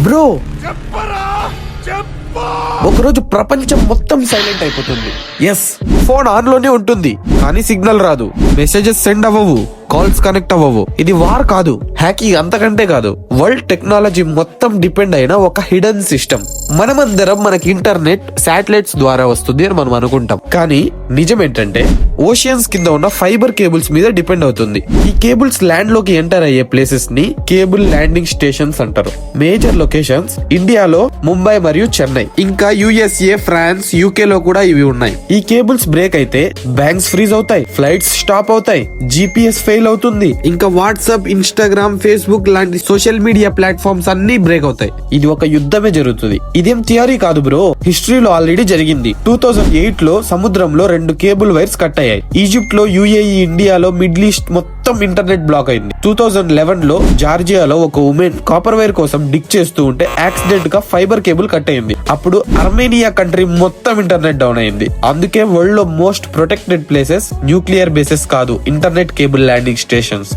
Bro ఒకరోజు ప్రపంచం మొత్తం సైలెంట్ అయిపోతుంది. ఎస్, ఫోన్ ఆన్ లోనే ఉంటుంది కానీ సిగ్నల్ రాదు, మెసేజెస్ సెండ్ అవ్వవు, కాల్స్ కనెక్ట్ అవ్వవు. ఇది వార్ కాదు, హ్యాకింగ్ అంతకంటే కాదు. వరల్డ్ టెక్నాలజీ మొత్తం డిపెండ్ అయిన ఒక హిడెన్ సిస్టమ్. మనమందరం మనకి ఇంటర్నెట్ శాటిలైట్స్ ద్వారా వస్తుంది అని మనం అనుకుంటాం, కానీ నిజం ఏంటంటే ఓషియన్స్ కింద ఉన్న ఫైబర్ కేబుల్స్ మీద డిపెండ్ అవుతుంది. ఈ కేబుల్స్ ల్యాండ్ లోకి ఎంటర్ అయ్యే ప్లేసెస్ ని కేబుల్ ల్యాండింగ్ స్టేషన్స్ అంటారు. మేజర్ లొకేషన్స్ ఇండియాలో ముంబై మరియు చెన్నై, ఇంకా యుఎస్ఏ, ఫ్రాన్స్, యూకే లో కూడా ఇవి ఉన్నాయి. ఈ కేబుల్స్ బ్రేక్ అయితే బ్యాంక్స్ ఫ్రీజ్ అవుతాయి, ఫ్లైట్స్ స్టాప్ అవుతాయి, జీపీఎస్ ఫెయిల్ అవుతుంది, ఇంకా వాట్సాప్, ఇన్స్టాగ్రామ్, ఫేస్బుక్ లాంటి సోషల్ మీడియా ప్లాట్ఫామ్స్ అన్ని బ్రేక్ అవుతాయి. ఇది ఒక యుద్ధమే జరుగుతుంది. ఇదేం థియరీ కాదు బ్రో, హిస్టరీలో ఆల్రెడీ జరిగింది. 2008 లో సముద్రంలో 2 కేబుల్ వైర్స్ కట్ అయ్యాయి. ఈజిప్ట్ లో, యుఏఈ, ఇండియాలో, మిడిల్ ఈస్ట్ మొత్తం ఇంటర్నెట్ బ్లాక్ అయింది. 2011 లో జార్జియాలో ఒక ఉమెన్ కాపర్ వైర్ కోసం డిగ్ చేస్తూ ఉంటే యాక్సిడెంట్ గా ఫైబర్ కేబుల్ కట్ అయింది. అప్పుడు అర్మేనియా కంట్రీ మొత్తం ఇంటర్నెట్ డౌన్ అయింది. అందుకే వరల్డ్ లో most protected places nuclear bases కాదు, ఇంటర్నెట్ కేబుల్ ల్యాండింగ్ స్టేషన్స్.